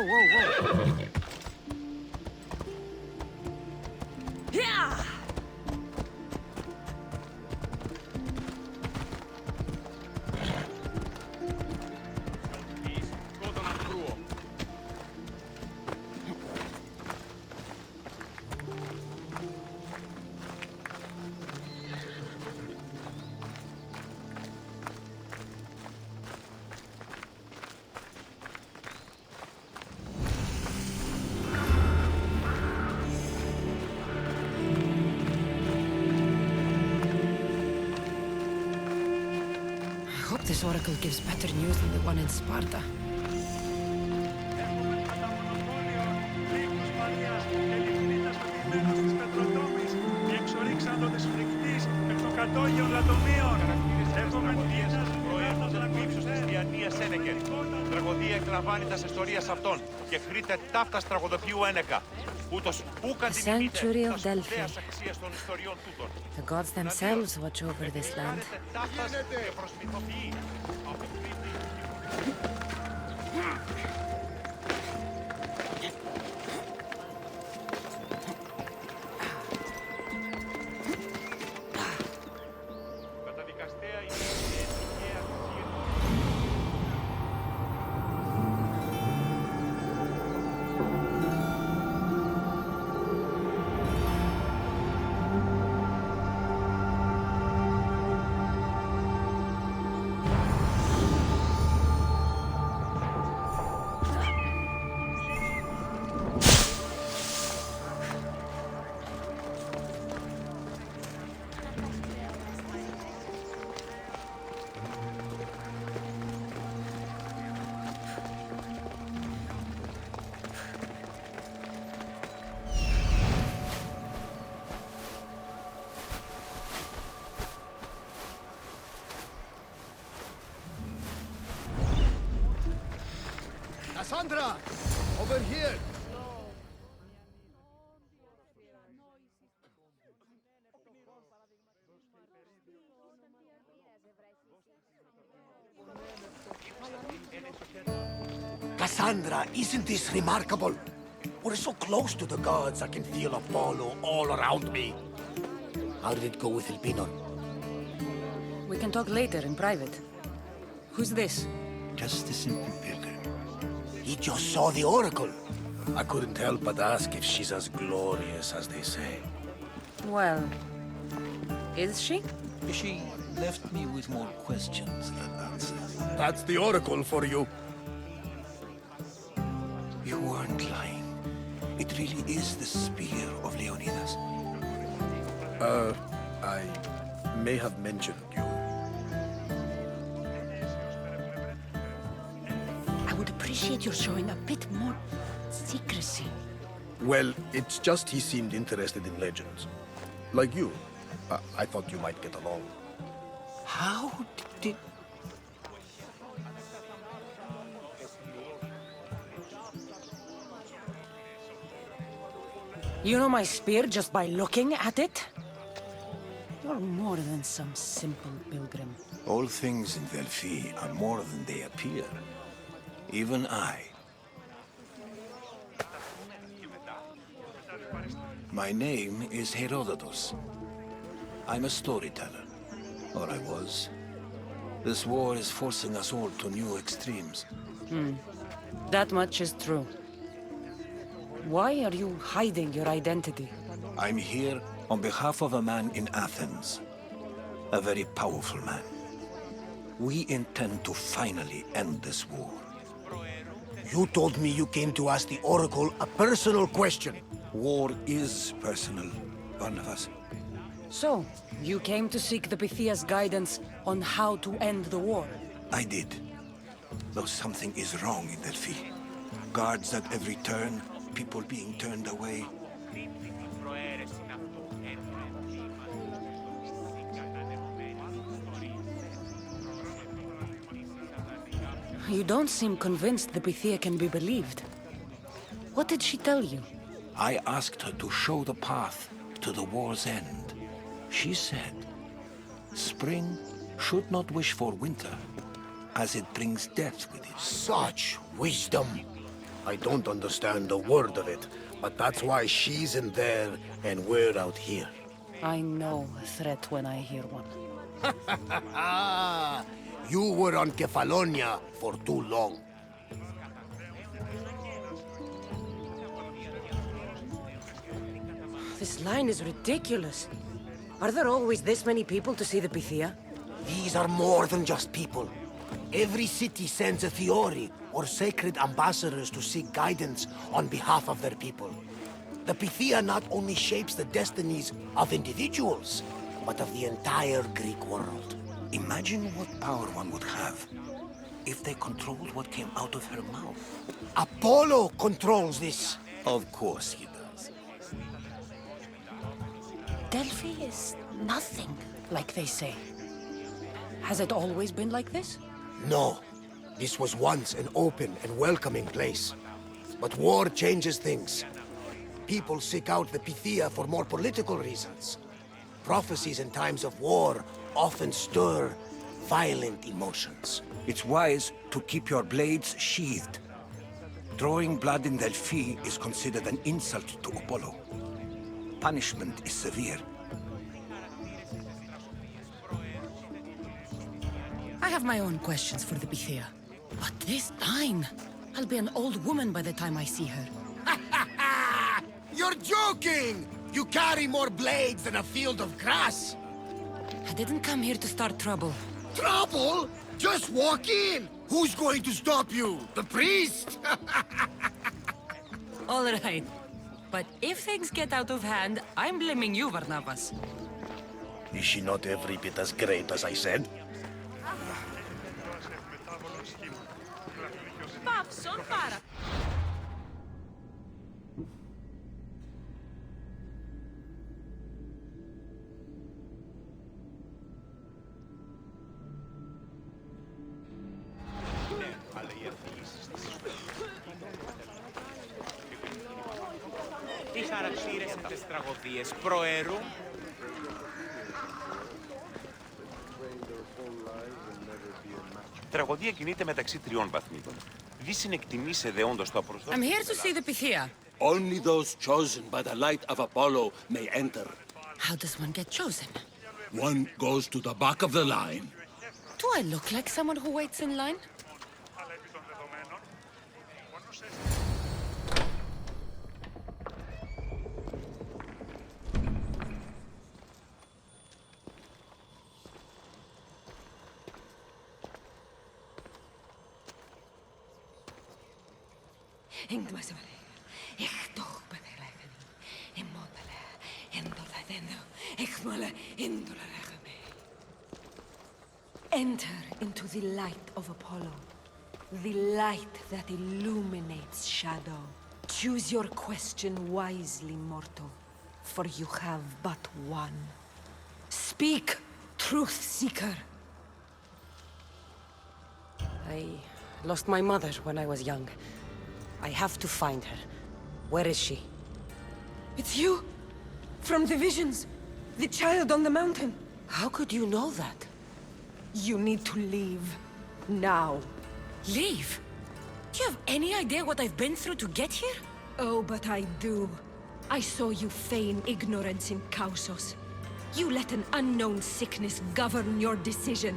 whoa. Yeah! I hope this oracle gives better news than the one in Sparta. Τραγωδία εκλαμβάνει τα ιστορίας αυτών και χρείται ταύτας τραγωδοποιού ένεκα. Ούτως ούκαν την ημίτε τα σπουδαίας αξίας των ιστοριών τούτων. The gods themselves watch over this land. Ταύτας και προσμυθοποιεί. Cassandra! Over here! Cassandra, isn't this remarkable? We're so close to the gods, I can feel Apollo all around me. How did it go with Elpinor? We can talk later in private. Who's this? Just a simple pilgrim. He just saw the oracle. I couldn't help but ask if she's as glorious as they say. Well, is she? She left me with more questions than answers. That's the oracle for you. You weren't lying. It really is the spear of Leonidas. I may have mentioned you. I would appreciate your showing a bit more secrecy. Well, it's just he seemed interested in legends. Like you. I thought you might get along. How did... You know my spear just by looking at it? You're more than some simple pilgrim. All things in Delphi are more than they appear. Even I. My name is Herodotus. I'm a storyteller. Or I was. This war is forcing us all to new extremes. That much is true. Why are you hiding your identity? I'm here on behalf of a man in Athens. A very powerful man. We intend to finally end this war. You told me you came to ask the oracle a personal question. War is personal, Barnabas. So, you came to seek the Pythia's guidance on how to end the war? I did. Though something is wrong in Delphi. Guards at every turn, people being turned away. You don't seem convinced the Pythia can be believed. What did she tell you? I asked her to show the path to the war's end. She said, spring should not wish for winter, as it brings death with it. Such wisdom. I don't understand a word of it, but that's why she's in there and we're out here. I know a threat when I hear one. Ah, you were on Kefalonia for too long. This line is ridiculous. Are there always this many people to see the Pythia? These are more than just people. Every city sends a Fiori or sacred ambassadors to seek guidance on behalf of their people. The Pythia not only shapes the destinies of individuals, but of the entire Greek world. Imagine what power one would have if they controlled what came out of her mouth. Apollo controls this. Of course he does. Delphi is nothing, like they say. Has it always been like this? No. This was once an open and welcoming place. But war changes things. People seek out the Pythia for more political reasons. Prophecies in times of war often stir violent emotions. It's wise to keep your blades sheathed. Drawing blood in Delphi is considered an insult to Apollo. Punishment is severe. I have my own questions for the Pythia. But this line... I'll be an old woman by the time I see her. You're joking! You carry more blades than a field of grass! I didn't come here to start trouble. Trouble? Just walk in! Who's going to stop you? The priest? All right. But if things get out of hand, I'm blaming you, Barnabas. Is she not every bit as great as I said? Παύσον πάρα. Τι χαρακτήρες αυτές τις τραγωδίες προαίρου? Η τραγωδία κινείται μεταξύ τριών βαθμίδων. Δι συνεκτιμήσε δεόντως το απροσδόκητο. I'm here to see the Pythia. Only those chosen by the light of Apollo may enter. How does one get chosen? One goes to the back of the line. Do I look like someone who waits in line? Enter into the light of Apollo, the light that illuminates shadow. Choose your question wisely, mortal, for you have but one. Speak, truth seeker. I lost my mother when I was young. I have to find her. Where is she? It's you! From the visions! The child on the mountain! How could you know that? You need to leave. Now. Leave? Do you have any idea what I've been through to get here? Oh, but I do. I saw you feign ignorance in Kausos. You let an unknown sickness govern your decision.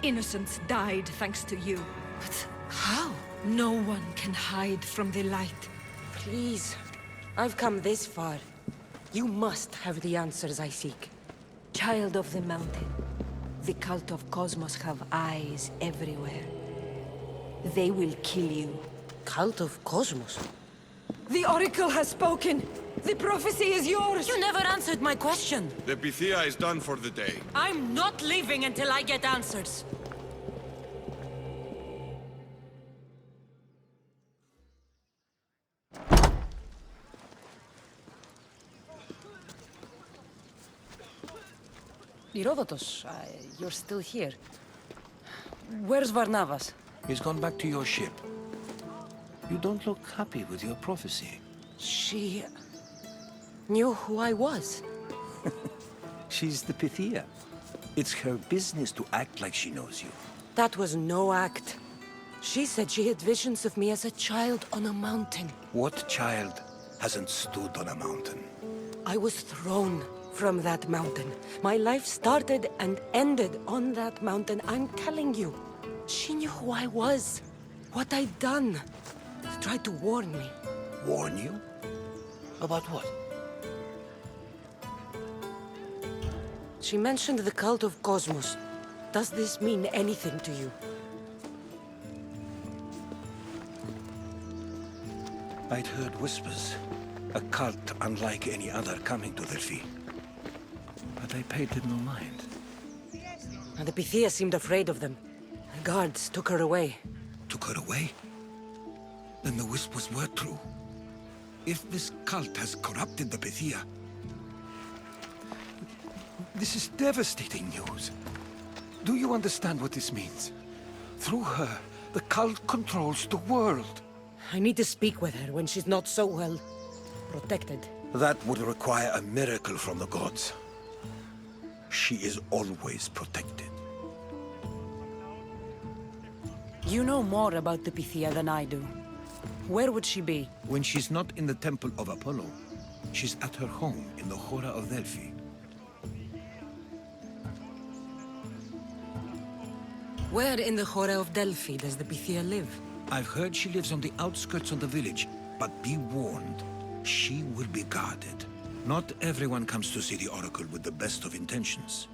Innocents died thanks to you. But how? No one can hide from the light. Please. I've come this far. You must have the answers I seek. Child of the mountain, the cult of Cosmos have eyes everywhere. They will kill you. Cult of Cosmos? The Oracle has spoken! The prophecy is yours! You never answered my question! The Pythia is done for the day. I'm not leaving until I get answers! Herodotus, you're still here. Where's Barnabas? He's gone back to your ship. You don't look happy with your prophecy. She... knew who I was. She's the Pythia. It's her business to act like she knows you. That was no act. She said she had visions of me as a child on a mountain. What child hasn't stood on a mountain? I was thrown from that mountain. My life started and ended on that mountain, I'm telling you. She knew who I was, what I'd done. She tried to warn me. Warn you? About what? She mentioned the cult of Cosmos. Does this mean anything to you? I'd heard whispers. A cult unlike any other coming to Delphi. But I paid it no mind. And the Pythia seemed afraid of them. The guards took her away. Took her away? Then the whispers were true. If this cult has corrupted the Pythia... This is devastating news. Do you understand what this means? Through her, the cult controls the world. I need to speak with her when she's not so well protected. That would require a miracle from the gods. She is always protected. You know more about the Pythia than I do. Where would she be? When she's not in the Temple of Apollo, she's at her home in the Hora of Delphi. Where in the Hora of Delphi does the Pythia live? I've heard she lives on the outskirts of the village, but be warned, she will be guarded. Not everyone comes to see the Oracle with the best of intentions.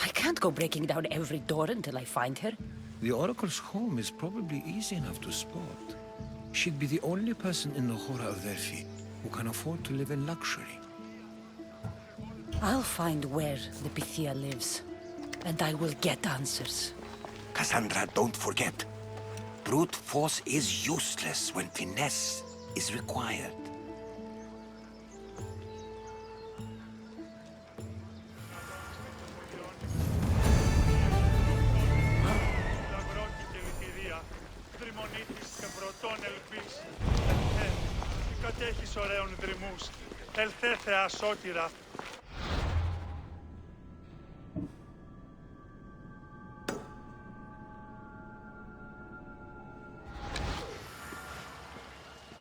I can't go breaking down every door until I find her. The Oracle's home is probably easy enough to spot. She'd be the only person in the Hora of Delphi who can afford to live in luxury. I'll find where the Pythia lives, and I will get answers. Cassandra, don't forget. Brute force is useless when finesse is required. Κατέχεις ωραίων δρυμούς. Ελθέ Θεά σώτηρα,